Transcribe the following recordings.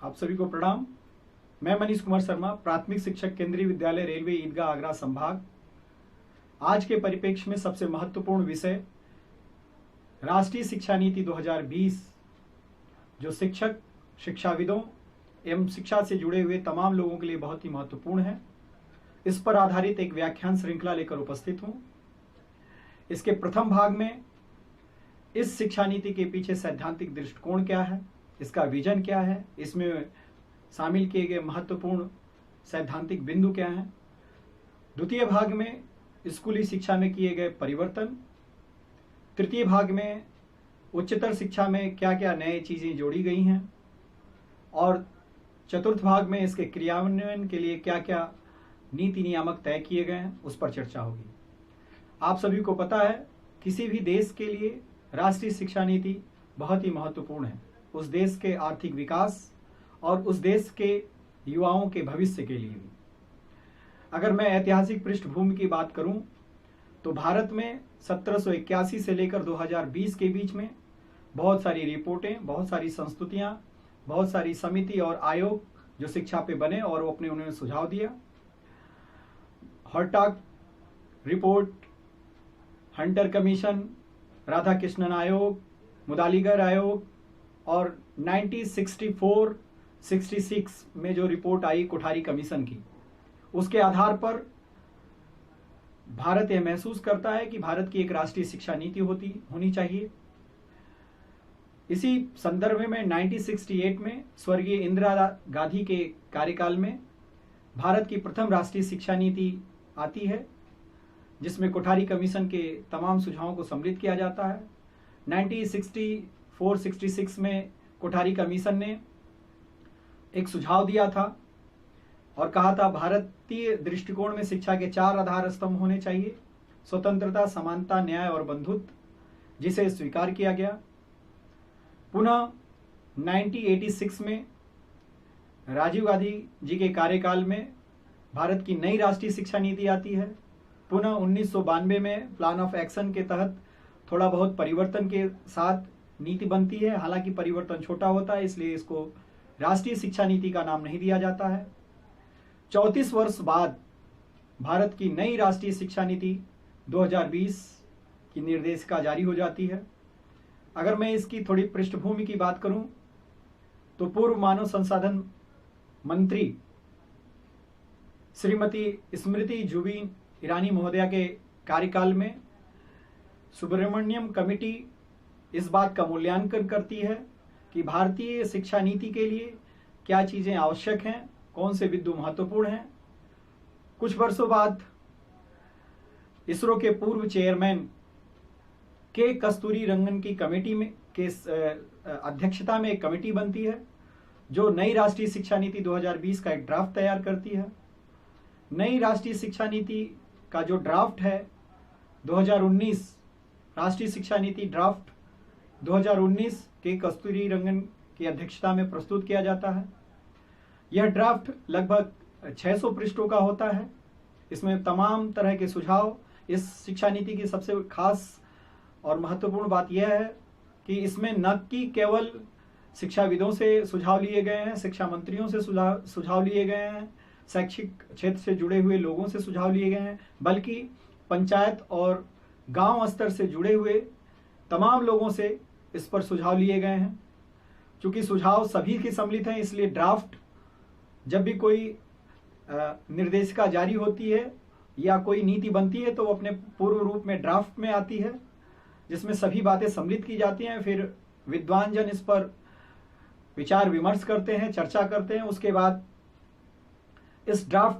आप सभी को प्रणाम। मैं मनीष कुमार शर्मा, प्राथमिक शिक्षक, केंद्रीय विद्यालय रेलवे ईदगाह आगरा संभाग। आज के परिप्रेक्ष्य में सबसे महत्वपूर्ण विषय राष्ट्रीय शिक्षा नीति 2020 जो शिक्षक, शिक्षाविदों एवं शिक्षा से जुड़े हुए तमाम लोगों के लिए बहुत ही महत्वपूर्ण है। इस पर आधारित एक व्याख्यान श्रृंखला लेकर उपस्थित हूं। इसके प्रथम भाग में इस शिक्षा नीति के पीछे सैद्धांतिक दृष्टिकोण क्या है, इसका विजन क्या है, इसमें शामिल किए गए महत्वपूर्ण सैद्धांतिक बिंदु क्या हैं। द्वितीय भाग में स्कूली शिक्षा में किए गए परिवर्तन। तृतीय भाग में उच्चतर शिक्षा में क्या क्या नए चीजें जोड़ी गई हैं और चतुर्थ भाग में इसके क्रियान्वयन के लिए क्या क्या नीति नियामक तय किए गए हैं, उस पर चर्चा होगी। आप सभी को पता है, किसी भी देश के लिए राष्ट्रीय शिक्षा नीति बहुत ही महत्वपूर्ण है, उस देश के आर्थिक विकास और उस देश के युवाओं के भविष्य के लिए भी। अगर मैं ऐतिहासिक पृष्ठभूमि की बात करूं तो भारत में 1781 से लेकर 2020 के बीच में बहुत सारी रिपोर्टें, बहुत सारी संस्तुतियां, बहुत सारी समिति और आयोग जो शिक्षा पे बने और वो उन्होंने सुझाव दिया। हॉर्टाग रिपोर्ट, हंटर कमीशन, राधाकृष्णन आयोग, मुदालिगर आयोग और 1964-66 में जो रिपोर्ट आई कोठारी कमीशन की, उसके आधार पर भारत यह महसूस करता है कि भारत की एक राष्ट्रीय शिक्षा नीति होनी चाहिए। इसी संदर्भ में 1968 में स्वर्गीय इंदिरा गांधी के कार्यकाल में भारत की प्रथम राष्ट्रीय शिक्षा नीति आती है, जिसमें कोठारी कमीशन के तमाम सुझावों को सम्मिलित किया जाता है। 1964-66 में कोठारी कमीशन ने एक सुझाव दिया था और कहा था भारतीय दृष्टिकोण में शिक्षा के 4 आधार स्तंभ होने चाहिए: स्वतंत्रता, समानता, न्याय और बंधुत्व, जिसे स्वीकार किया गया। पुनः 1986 में राजीव गांधी जी के कार्यकाल में भारत की नई राष्ट्रीय शिक्षा नीति आती है। पुनः 1992 में प्लान ऑफ एक्शन के तहत थोड़ा बहुत परिवर्तन के साथ नीति बनती है, हालांकि परिवर्तन छोटा होता है, इसलिए इसको राष्ट्रीय शिक्षा नीति का नाम नहीं दिया जाता है। 34 वर्ष बाद भारत की नई राष्ट्रीय शिक्षा नीति 2020 की निर्देशिका जारी हो जाती है। अगर मैं इसकी थोड़ी पृष्ठभूमि की बात करूं तो पूर्व मानव संसाधन मंत्री श्रीमती स्मृति जुबिन ईरानी महोदया के कार्यकाल में सुब्रमण्यम कमेटी इस बात का मूल्यांकन करती है कि भारतीय शिक्षा नीति के लिए क्या चीजें आवश्यक हैं, कौन से बिंदु महत्वपूर्ण हैं। कुछ वर्षों बाद इसरो के पूर्व चेयरमैन के कस्तूरी रंगन की कमेटी में के अध्यक्षता में एक कमेटी बनती है जो नई राष्ट्रीय शिक्षा नीति 2020 का एक ड्राफ्ट तैयार करती है। नई राष्ट्रीय शिक्षा नीति का जो ड्राफ्ट है 2019 राष्ट्रीय शिक्षा नीति ड्राफ्ट 2019 के कस्तूरी रंगन की अध्यक्षता में प्रस्तुत किया जाता है। यह ड्राफ्ट लगभग 600 पृष्ठों का होता है। इसमें तमाम तरह के सुझाव, इस शिक्षा नीति की सबसे खास और महत्वपूर्ण बात यह है कि इसमें न कि केवल शिक्षाविदों से सुझाव लिए गए हैं, शिक्षा मंत्रियों से सुझाव लिए गए हैं, शैक्षिक क्षेत्र से जुड़े हुए लोगों से सुझाव लिए गए हैं, बल्कि पंचायत और गांव स्तर से जुड़े हुए तमाम लोगों से इस पर सुझाव लिए गए हैं। चूंकि सुझाव सभी के सम्मिलित हैं, इसलिए ड्राफ्ट जब भी कोई निर्देशिका जारी होती है या कोई नीति बनती है तो वो अपने पूर्व रूप में ड्राफ्ट में आती है, जिसमें सभी बातें सम्मिलित की जाती हैं। फिर विद्वान जन इस पर विचार विमर्श करते हैं, चर्चा करते हैं। उसके बाद इस ड्राफ्ट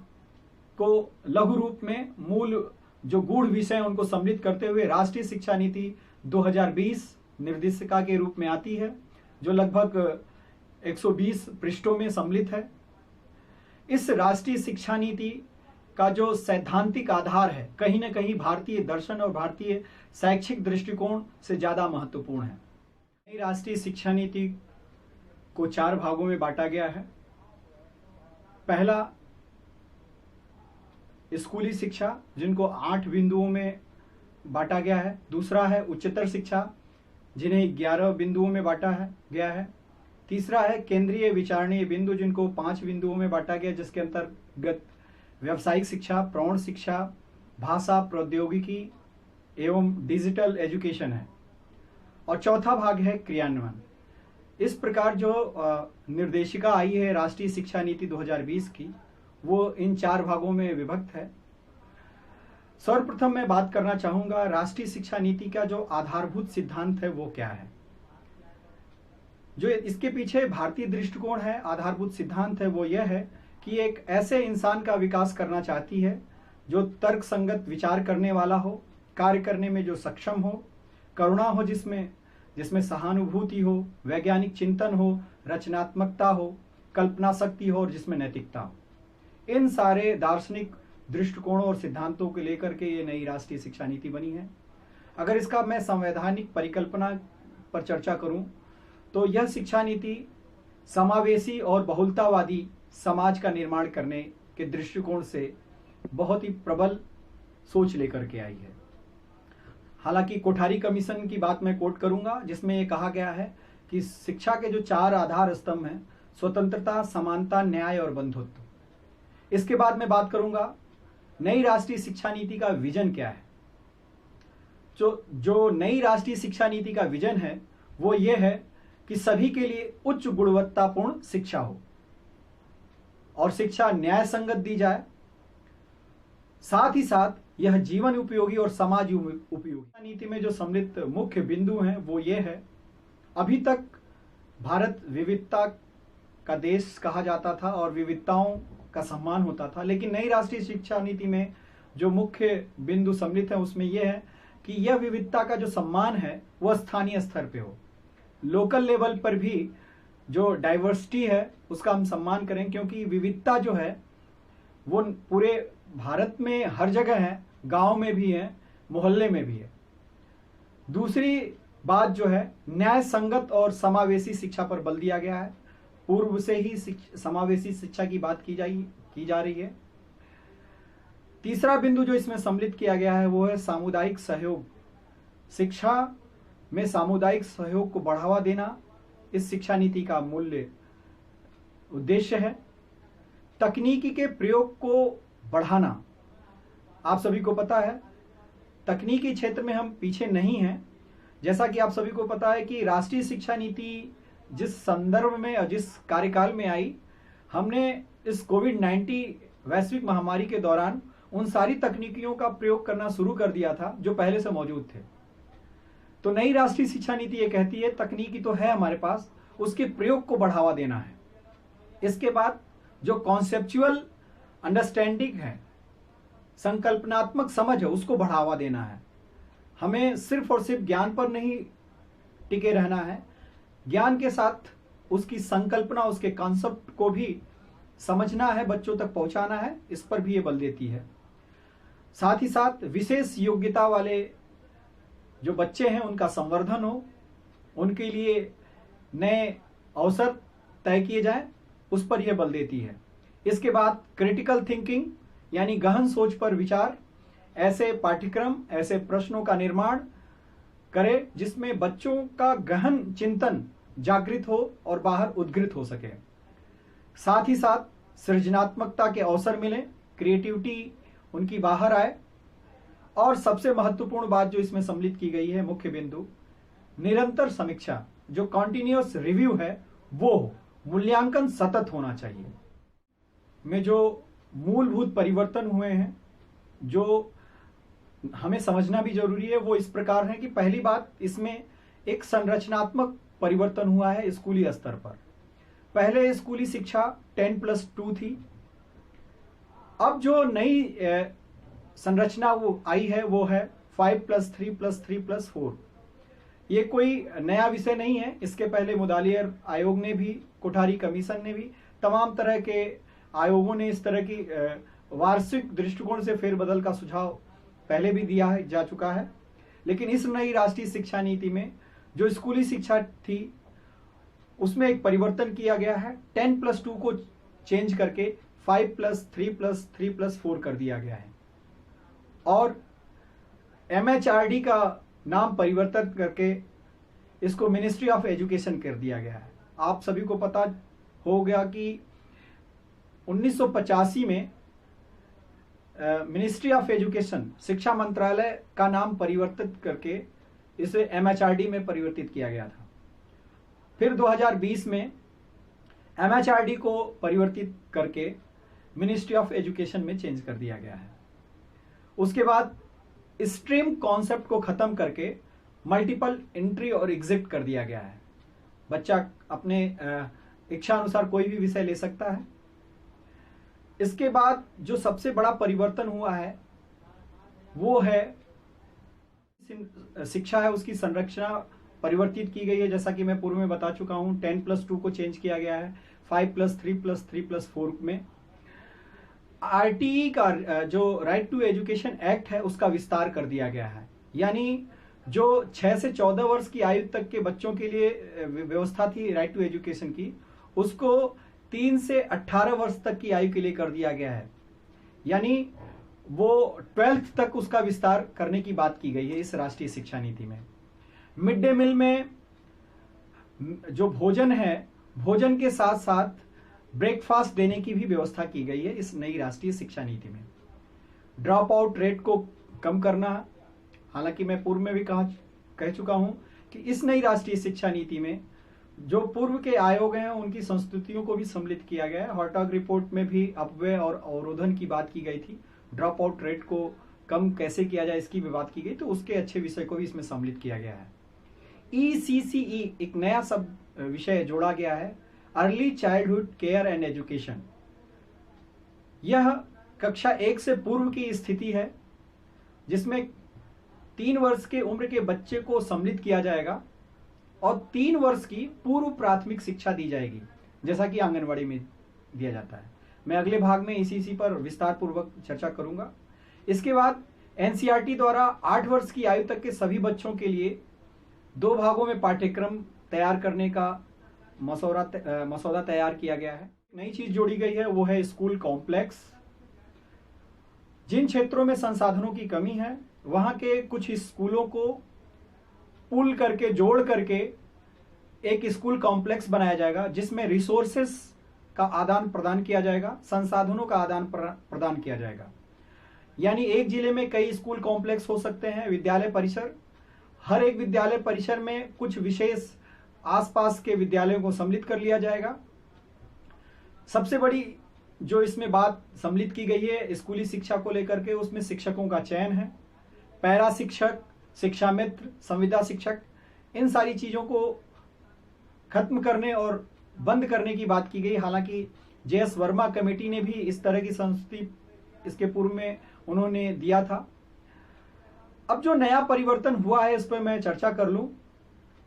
को लघु रूप में मूल जो गूढ़ विषय हैं उनको सम्मिलित करते हुए राष्ट्रीय शिक्षा नीति 2020 निर्देशिका के रूप में आती है, जो लगभग 120 पृष्ठों में सम्मिलित है। इस राष्ट्रीय शिक्षा नीति का जो सैद्धांतिक आधार है, कहीं न कहीं भारतीय दर्शन और भारतीय शैक्षिक दृष्टिकोण से ज्यादा महत्वपूर्ण है। नई राष्ट्रीय शिक्षा नीति को 4 भागों में बांटा गया है। पहला स्कूली शिक्षा, जिनको 8 बिंदुओं में बांटा गया है। दूसरा है उच्चतर शिक्षा, जिन्हें 11 बिंदुओं में बांटा गया है। तीसरा है केंद्रीय विचारणीय बिंदु, जिनको 5 बिंदुओं में बांटा गया, जिसके अंतर्गत व्यावसायिक शिक्षा, प्रौढ़ शिक्षा, भाषा प्रौद्योगिकी एवं डिजिटल एजुकेशन है। और चौथा भाग है क्रियान्वयन। इस प्रकार जो निर्देशिका आई है राष्ट्रीय शिक्षा नीति 2020 की, वो इन 4 भागों में विभक्त है। सर्वप्रथम मैं बात करना चाहूंगा राष्ट्रीय शिक्षा नीति का जो आधारभूत सिद्धांत है वो क्या है। जो इसके पीछे भारतीय दृष्टिकोण है, आधारभूत सिद्धांत है, वो यह है कि एक ऐसे इंसान का विकास करना चाहती है जो तर्क संगत विचार करने वाला हो, कार्य करने में जो सक्षम हो, करुणा हो जिसमें सहानुभूति हो, वैज्ञानिक चिंतन हो, रचनात्मकता हो, कल्पना शक्ति हो और जिसमें नैतिकता हो। इन सारे दार्शनिक दृष्टिकोणों और सिद्धांतों को लेकर के ये नई राष्ट्रीय शिक्षा नीति बनी है। अगर इसका मैं संवैधानिक परिकल्पना पर चर्चा करूं तो यह शिक्षा नीति समावेशी और बहुलतावादी समाज का निर्माण करने के दृष्टिकोण से बहुत ही प्रबल सोच लेकर के आई है। हालांकि कोठारी कमीशन की बात मैं कोट करूंगा, जिसमें यह कहा गया है कि शिक्षा के जो 4 आधार स्तंभ हैं, स्वतंत्रता, समानता, न्याय और बंधुत्व। इसके बाद मैं बात करूंगा नई राष्ट्रीय शिक्षा नीति का विजन क्या है। जो नई राष्ट्रीय शिक्षा नीति का विजन है वो ये है कि सभी के लिए उच्च गुणवत्तापूर्ण शिक्षा हो और शिक्षा न्याय संगत दी जाए, साथ ही साथ यह जीवन उपयोगी और समाज उपयोगी। नीति में जो सम्मिलित मुख्य बिंदु हैं वो ये है, अभी तक भारत विविधता का देश कहा जाता था और विविधताओं का सम्मान होता था, लेकिन नई राष्ट्रीय शिक्षा नीति में जो मुख्य बिंदु सम्मिलित है उसमें यह है कि यह विविधता का जो सम्मान है वह स्थानीय स्तर पे हो, लोकल लेवल पर भी जो डाइवर्सिटी है उसका हम सम्मान करें, क्योंकि विविधता जो है वो पूरे भारत में हर जगह है, गांव में भी है, मोहल्ले में भी है। दूसरी बात जो है, न्याय संगत और समावेशी शिक्षा पर बल दिया गया है। पूर्व से ही समावेशी शिक्षा की बात की जा रही है। तीसरा बिंदु जो इसमें सम्मिलित किया गया है वो है सामुदायिक सहयोग। शिक्षा में सामुदायिक सहयोग को बढ़ावा देना इस शिक्षा नीति का मूल्य उद्देश्य है। तकनीकी के प्रयोग को बढ़ाना, आप सभी को पता है तकनीकी क्षेत्र में हम पीछे नहीं हैं। जैसा कि आप सभी को पता है कि राष्ट्रीय शिक्षा नीति जिस संदर्भ में और जिस कार्यकाल में आई, हमने इस कोविड-19 वैश्विक महामारी के दौरान उन सारी तकनीकियों का प्रयोग करना शुरू कर दिया था जो पहले से मौजूद थे। तो नई राष्ट्रीय शिक्षा नीति ये कहती है तकनीकी तो है हमारे पास, उसके प्रयोग को बढ़ावा देना है। इसके बाद जो कॉन्सेप्चुअल अंडरस्टैंडिंग है, संकल्पनात्मक समझ है, उसको बढ़ावा देना है। हमें सिर्फ और सिर्फ ज्ञान पर नहीं टिके रहना है, ज्ञान के साथ उसकी संकल्पना, उसके कॉन्सेप्ट को भी समझना है, बच्चों तक पहुंचाना है, इस पर भी ये बल देती है। साथ ही साथ विशेष योग्यता वाले जो बच्चे हैं उनका संवर्धन हो, उनके लिए नए अवसर तय किए जाएं, उस पर यह बल देती है। इसके बाद क्रिटिकल थिंकिंग यानी गहन सोच पर विचार, ऐसे पाठ्यक्रम, ऐसे प्रश्नों का निर्माण करे जिसमें बच्चों का गहन चिंतन जागृत हो और बाहर उद्गृत हो सके। साथ ही साथ सृजनात्मकता के अवसर मिले, क्रिएटिविटी उनकी बाहर आए। और सबसे महत्वपूर्ण बात जो इसमें सम्मिलित की गई है, मुख्य बिंदु, निरंतर समीक्षा, जो कॉन्टिन्यूअस रिव्यू है वो हो, मूल्यांकन सतत होना चाहिए। में जो मूलभूत परिवर्तन हुए हैं जो हमें समझना भी जरूरी है, वो इस प्रकार है कि पहली बात, इसमें एक संरचनात्मक परिवर्तन हुआ है स्कूली स्तर पर। पहले स्कूली शिक्षा 10+2 थी। अब जो नई संरचना वो आई है वो है 5+3+3+4। ये कोई नया विषय नहीं है, इसके पहले मुदालियर आयोग ने भी, कोठारी कमीशन ने भी, तमाम तरह के आयोगों ने इस तरह की वार्षिक दृष्टिकोण से फेरबदल का सुझाव पहले भी दिया है, जा चुका है। लेकिन इस नई राष्ट्रीय शिक्षा नीति में जो स्कूली शिक्षा थी उसमें एक परिवर्तन किया गया है। 10+2 को चेंज करके 5+3+3+4 कर दिया गया है और MHRD का नाम परिवर्तन करके इसको मिनिस्ट्री ऑफ एजुकेशन कर दिया गया है। आप सभी को पता हो गया कि 1985 में मिनिस्ट्री ऑफ एजुकेशन, शिक्षा मंत्रालय का नाम परिवर्तित करके इसे MHRD में परिवर्तित किया गया था। फिर 2020 में MHRD को परिवर्तित करके मिनिस्ट्री ऑफ एजुकेशन में चेंज कर दिया गया है। उसके बाद स्ट्रीम कॉन्सेप्ट को खत्म करके मल्टीपल एंट्री और एग्जिट कर दिया गया है। बच्चा अपने इच्छा अनुसार कोई भी विषय ले सकता है। इसके बाद जो सबसे बड़ा परिवर्तन हुआ है वो है शिक्षा है, उसकी संरचना परिवर्तित की गई है। जैसा कि मैं पूर्व में बता चुका हूं, 10+2 को चेंज किया गया है 5+3+3+4 में। RTE का जो राइट टू एजुकेशन एक्ट है उसका विस्तार कर दिया गया है, यानी जो 6 से 14 वर्ष की आयु तक के बच्चों के लिए व्यवस्था थी राइट टू एजुकेशन की, उसको 3 से 18 वर्ष तक की आयु के लिए कर दिया गया है। यानी वो 12th तक उसका विस्तार करने की बात की गई है इस राष्ट्रीय शिक्षा नीति में। मिड डे मील में जो भोजन है, भोजन के साथ साथ ब्रेकफास्ट देने की भी व्यवस्था की गई है इस नई राष्ट्रीय शिक्षा नीति में। ड्रॉप आउट रेट को कम करना, हालांकि मैं पूर्व में भी कह चुका हूं कि इस नई राष्ट्रीय शिक्षा नीति में जो पूर्व के आयोग हैं उनकी संस्तुतियों को भी सम्मिलित किया गया है। हॉर्टॉग रिपोर्ट में भी अपव्यय और अवरोधन की बात की गई थी। ड्रॉप आउट रेट को कम कैसे किया जाए इसकी भी बात की गई, तो उसके अच्छे विषय को भी इसमें सम्मिलित किया गया है। ECCE एक नया सब विषय जोड़ा गया है, early childhood care and education. यह कक्षा 1 से पूर्व की स्थिति है जिसमें 3 वर्ष के उम्र के बच्चे को सम्मिलित किया जाएगा और 3 वर्ष की पूर्व प्राथमिक शिक्षा दी जाएगी, जैसा कि आंगनवाड़ी में दिया जाता है। मैं अगले भाग में इसी पर विस्तार पूर्वक चर्चा करूंगा। इसके बाद NCERT द्वारा 8 वर्ष की आयु तक के सभी बच्चों के लिए 2 भागों में पाठ्यक्रम तैयार करने का मसौदा तैयार किया गया है। नई चीज जोड़ी गई है वो है स्कूल कॉम्प्लेक्स। जिन क्षेत्रों में संसाधनों की कमी है वहां के कुछ स्कूलों को पुल करके, जोड़ करके एक स्कूल कॉम्प्लेक्स बनाया जाएगा जिसमें रिसोर्सेस का आदान प्रदान किया जाएगा, संसाधनों का आदान प्रदान किया जाएगा। यानी एक जिले में कई स्कूल कॉम्प्लेक्स हो सकते हैं, विद्यालय परिसर। हर एक विद्यालय परिसर में कुछ विशेष आसपास के विद्यालयों को सम्मिलित कर लिया जाएगा। सबसे बड़ी जो इसमें बात सम्मिलित की गई है स्कूली शिक्षा को लेकर के, उसमें शिक्षकों का चयन है। पैरा शिक्षक, शिक्षा मित्र, संविदा शिक्षक, इन सारी चीजों को खत्म करने और बंद करने की बात की गई। हालांकि JS वर्मा कमेटी ने भी इस तरह की संस्तुति इसके पूर्व में उन्होंने दिया था। अब जो नया परिवर्तन हुआ है इस पर मैं चर्चा कर लूं।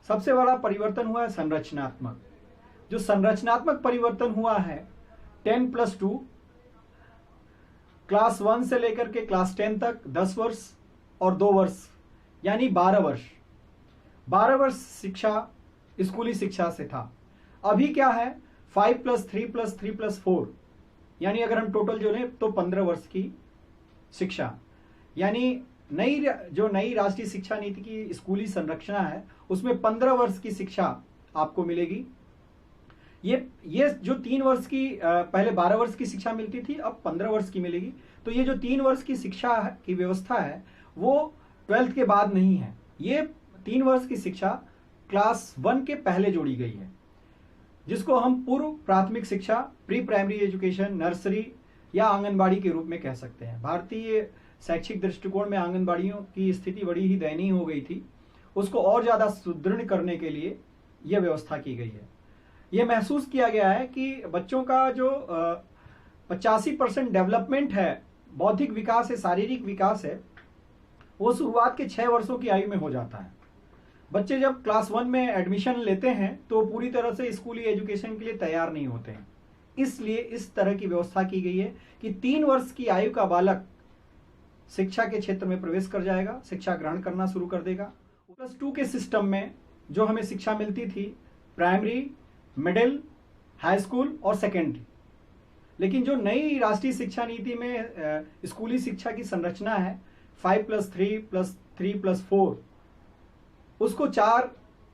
सबसे बड़ा परिवर्तन हुआ है संरचनात्मक। जो संरचनात्मक परिवर्तन हुआ है 10+2, क्लास 1 से लेकर के क्लास 10 तक 10 वर्ष और 2 वर्ष यानी 12 वर्ष। 12 वर्ष शिक्षा स्कूली शिक्षा से था। अभी क्या है 5+3+3+4, यानी अगर हम टोटल जो लें तो 15 वर्ष की शिक्षा। यानी नई राष्ट्रीय शिक्षा नीति की स्कूली संरचना है उसमें 15 वर्ष की शिक्षा आपको मिलेगी। ये जो 3 वर्ष की पहले 12 वर्ष की शिक्षा मिलती थी, अब 15 वर्ष की मिलेगी। तो ये जो 3 वर्ष की शिक्षा की व्यवस्था है वो 12th के बाद नहीं है। ये 3 वर्ष की शिक्षा क्लास 1 के पहले जोड़ी गई है, जिसको हम पूर्व प्राथमिक शिक्षा, प्री प्राइमरी एजुकेशन, नर्सरी या आंगनबाड़ी के रूप में कह सकते हैं। भारतीय शैक्षिक दृष्टिकोण में आंगनबाड़ियों की स्थिति बड़ी ही दयनीय हो गई थी। उसको और ज्यादा सुदृढ़ करने के लिए यह व्यवस्था की गई है। यह महसूस किया गया है कि बच्चों का जो 85% डेवलपमेंट है, बौद्धिक विकास है, शारीरिक विकास है, वो शुरुआत के 6 वर्षों की आयु में हो जाता है। बच्चे जब क्लास 1 में एडमिशन लेते हैं तो पूरी तरह से स्कूली एजुकेशन के लिए तैयार नहीं होते हैं। इसलिए इस तरह की व्यवस्था की गई है कि 3 वर्ष की आयु का बालक शिक्षा के क्षेत्र में प्रवेश कर जाएगा, शिक्षा ग्रहण करना शुरू कर देगा। +2 के सिस्टम में जो हमें शिक्षा मिलती थी प्राइमरी, मिडिल, हाई स्कूल और सेकेंडरी, लेकिन जो नई राष्ट्रीय शिक्षा नीति में स्कूली शिक्षा की संरचना है 5+3+3+4, उसको 4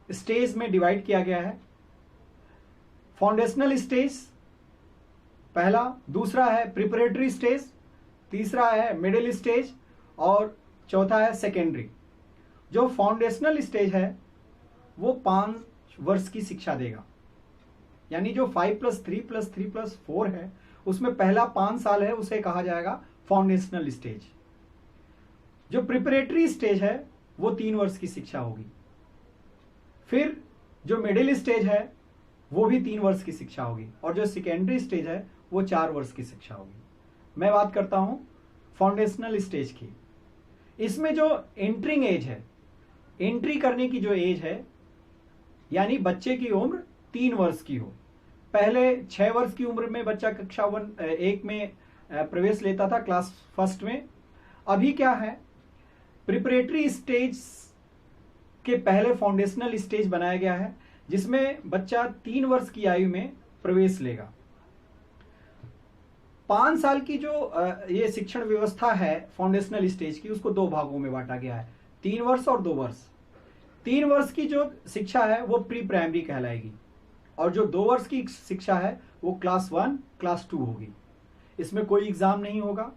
स्टेज में डिवाइड किया गया है। फाउंडेशनल स्टेज पहला, दूसरा है प्रिपरेटरी स्टेज, तीसरा है मिडिल स्टेज और चौथा है सेकेंडरी। जो फाउंडेशनल स्टेज है वो 5 वर्ष की शिक्षा देगा, यानी जो 5+3+3+4 है उसमें पहला 5 साल है उसे कहा जाएगा फाउंडेशनल स्टेज। जो प्रिपरेटरी स्टेज है वो 3 वर्ष की शिक्षा होगी। फिर जो मिडिल स्टेज है वो भी 3 वर्ष की शिक्षा होगी और जो सेकेंडरी स्टेज है वो 4 वर्ष की शिक्षा होगी। मैं बात करता हूं फाउंडेशनल स्टेज की। इसमें जो एंट्रिंग एज है, एंट्री करने की जो एज है, यानी बच्चे की उम्र 3 वर्ष की हो। पहले 6 वर्ष की उम्र में बच्चा कक्षा 1 में प्रवेश लेता था, क्लास फर्स्ट में। अभी क्या है, प्रिपरेटरी स्टेज के पहले फाउंडेशनल स्टेज बनाया गया है जिसमें बच्चा 3 वर्ष की आयु में प्रवेश लेगा। 5 साल की जो ये शिक्षण व्यवस्था है फाउंडेशनल स्टेज की, उसको 2 भागों में बांटा गया है, 3 वर्ष और 2 वर्ष। 3 वर्ष की जो शिक्षा है वो प्री प्राइमरी कहलाएगी और जो 2 वर्ष की शिक्षा है वो क्लास 1 क्लास 2 होगी। इसमें कोई एग्जाम नहीं होगा।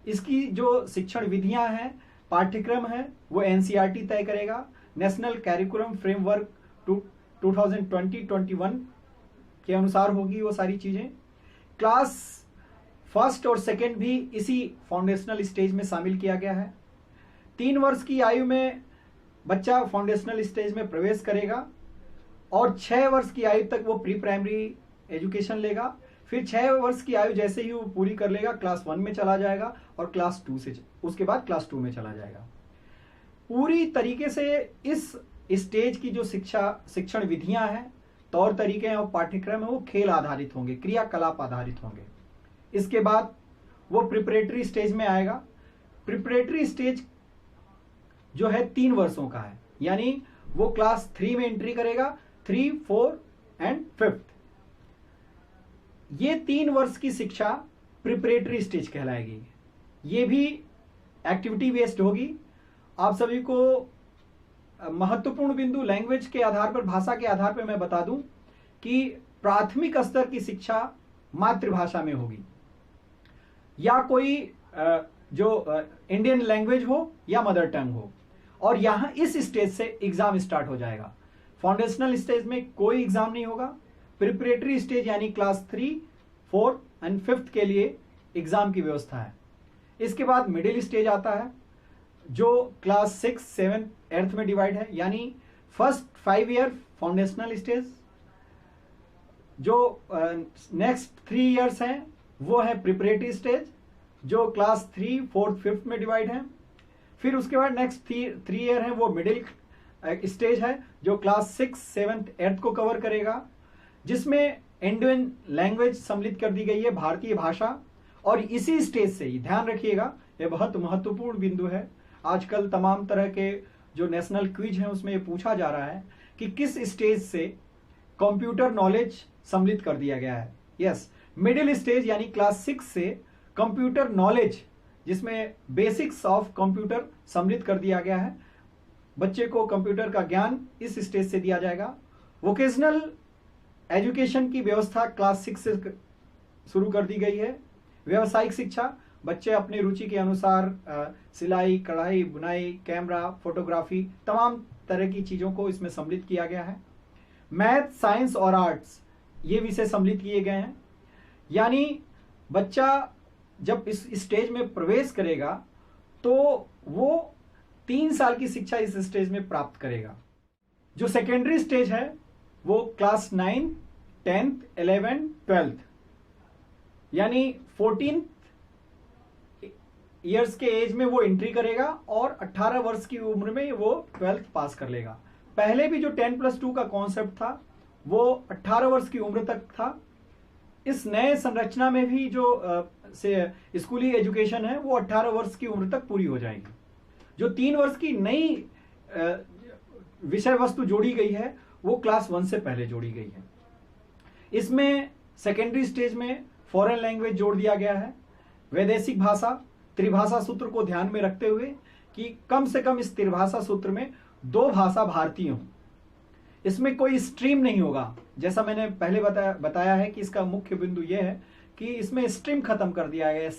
इसकी जो शिक्षण विधियां हैं, पाठ्यक्रम है, वो एनसीईआरटी तय करेगा। नेशनल कैरिकुलम फ्रेमवर्क 2020-21 के अनुसार होगी वो सारी चीजें। क्लास फर्स्ट और सेकेंड भी इसी फाउंडेशनल स्टेज में शामिल किया गया है। 3 वर्ष की आयु में बच्चा फाउंडेशनल स्टेज में प्रवेश करेगा और 6 वर्ष की आयु तक वो प्री प्राइमरी एजुकेशन लेगा। फिर 6 वर्ष की आयु जैसे ही वो पूरी कर लेगा क्लास 1 में चला जाएगा और क्लास 2 से उसके बाद क्लास 2 में चला जाएगा। पूरी तरीके से इस स्टेज की जो शिक्षण विधियां हैं, तौर तरीके हैं और पाठ्यक्रम है वो खेल आधारित होंगे, क्रियाकलाप आधारित होंगे। इसके बाद वो प्रिपरेटरी स्टेज में आएगा। प्रिपरेटरी स्टेज जो है 3 वर्षों का है, यानी वो क्लास 3 में एंट्री करेगा, 3, 4 एंड 5। ये 3 वर्ष की शिक्षा प्रिपरेटरी स्टेज कहलाएगी। ये भी एक्टिविटी बेस्ड होगी। आप सभी को महत्वपूर्ण बिंदु लैंग्वेज के आधार पर, भाषा के आधार पर मैं बता दूं कि प्राथमिक स्तर की शिक्षा मातृभाषा में होगी या कोई जो इंडियन लैंग्वेज हो या मदर टंग हो, और यहां इस स्टेज से एग्जाम स्टार्ट हो जाएगा। फाउंडेशनल स्टेज में कोई एग्जाम नहीं होगा। प्रिपरेटरी स्टेज यानी क्लास 3, 4 एंड 5 के लिए एग्जाम की व्यवस्था है। इसके बाद मिडिल स्टेज आता है जो क्लास 6, 7, 8 में डिवाइड है, यानी फर्स्ट 5 ईयर फाउंडेशनल स्टेज, जो नेक्स्ट 3 ईयर्स हैं वो है प्रिपरेटरी स्टेज जो क्लास 3, 4, 5 में डिवाइड है। फिर उसके बाद नेक्स्ट 3 ईयर है वो मिडिल स्टेज है जो क्लास 6, 7, 8 को कवर करेगा, जिसमें इंडियन लैंग्वेज सम्मिलित कर दी गई है, भारतीय भाषा। और इसी स्टेज से ही ध्यान रखिएगा, यह बहुत महत्वपूर्ण बिंदु है। आजकल तमाम तरह के जो नेशनल क्विज हैं उसमें ये पूछा जा रहा है कि किस स्टेज से कंप्यूटर नॉलेज सम्मिलित कर दिया गया है। यस, मिडिल स्टेज यानी क्लास 6 से कंप्यूटर नॉलेज, जिसमें बेसिक्स ऑफ कंप्यूटर सम्मिलित कर दिया गया है। बच्चे को कंप्यूटर का ज्ञान इस स्टेज से दिया जाएगा। वोकेशनल एजुकेशन की व्यवस्था क्लास 6 से शुरू कर दी गई है। व्यावसायिक शिक्षा, बच्चे अपनी रुचि के अनुसार सिलाई, कढ़ाई, बुनाई, कैमरा, फोटोग्राफी, तमाम तरह की चीजों को इसमें सम्मिलित किया गया है। मैथ, साइंस और आर्ट्स ये विषय सम्मिलित किए गए हैं। यानी बच्चा जब इस स्टेज में प्रवेश करेगा तो वो 3 साल की शिक्षा इस स्टेज में प्राप्त करेगा। जो सेकेंडरी स्टेज है वो क्लास 9, 10th, 11th, 12th यानी 14 ईयर्स के एज में वो एंट्री करेगा और 18 वर्ष की उम्र में वो 12th पास कर लेगा। पहले भी जो 10+2 का कॉन्सेप्ट था वो 18 वर्ष की उम्र तक था। इस नए संरचना में भी जो स्कूली एजुकेशन है वो 18 वर्ष की उम्र तक पूरी हो जाएगी। जो 3 वर्ष की नई विषय वस्तु जोड़ी गई है वो क्लास 1 से पहले जोड़ी गई है। इसमें सेकेंडरी स्टेज में फॉरेन लैंग्वेज जोड़ दिया गया है। वैदेशिक भाषा, त्रिभाषा सूत्र को ध्यान में रखते हुए कि कम से कम इस त्रिभाषा सूत्र में 2 भाषा भारतीय हों। इसमें कोई स्ट्रीम नहीं होगा। जैसा मैंने पहले बताया है कि इसका मुख्य बिंदु यह है कि इसमें स्ट्रीम खत्म कर दिया गया है।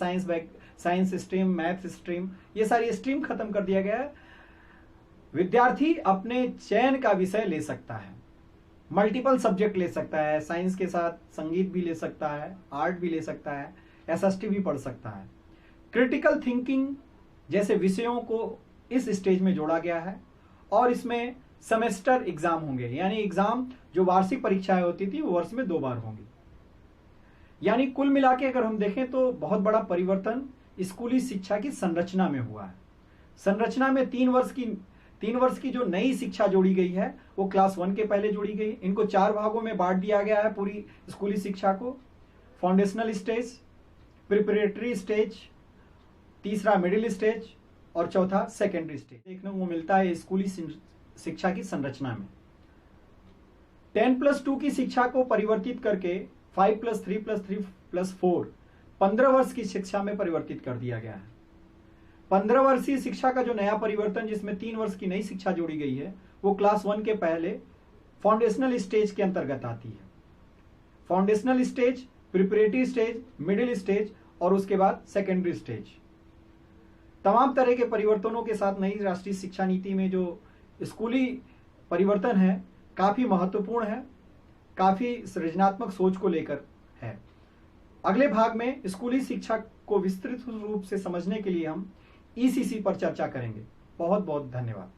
साइंस स्ट्रीम, मैथ स्ट्रीम, ये सारी स्ट्रीम खत्म कर दिया गया है। विद्यार्थी अपने चयन का विषय ले सकता है, मल्टीपल सब्जेक्ट ले सकता है, साइंस के साथ संगीत भी ले सकता है, आर्ट भी ले सकता है, एसएसटी भी पढ़ सकता है। क्रिटिकल थिंकिंग जैसे विषयों को इस स्टेज में जोड़ा गया है और इसमें सेमेस्टर एग्जाम होंगे, यानी एग्जाम जो वार्षिक परीक्षाएं होती थी वो वर्ष में 2 बार होंगी। यानी कुल मिला के अगर हम देखें तो बहुत बड़ा परिवर्तन स्कूली शिक्षा की संरचना में हुआ है। संरचना में 3 वर्ष की जो नई शिक्षा जोड़ी गई है वो क्लास 1 के पहले जोड़ी गई। इनको 4 भागों में बांट दिया गया है पूरी स्कूली शिक्षा को। फाउंडेशनल स्टेज, प्रिपरेटरी स्टेज, तीसरा मिडिल स्टेज और चौथा सेकेंडरी स्टेज देखने को मिलता है स्कूली शिक्षा की संरचना में। 10+2 की शिक्षा को परिवर्तित करके 5+3+3+4 15 वर्ष की शिक्षा में परिवर्तित कर दिया गया है। 15 वर्षीय शिक्षा का जो नया परिवर्तन, जिसमें 3 वर्ष की नई शिक्षा जोड़ी गई है, वो क्लास 1 के पहले फाउंडेशनल स्टेज के अंतर्गत आती है। Foundational stage, preparatory stage, middle stage और उसके बाद सेकेंडरी स्टेज। तमाम तरह के परिवर्तनों के साथ नई राष्ट्रीय शिक्षा नीति में जो स्कूली परिवर्तन है काफी महत्वपूर्ण है, काफी सृजनात्मक सोच को लेकर है। अगले भाग में स्कूली शिक्षा को विस्तृत रूप से समझने के लिए हम ईसीसी पर चर्चा करेंगे। बहुत बहुत धन्यवाद।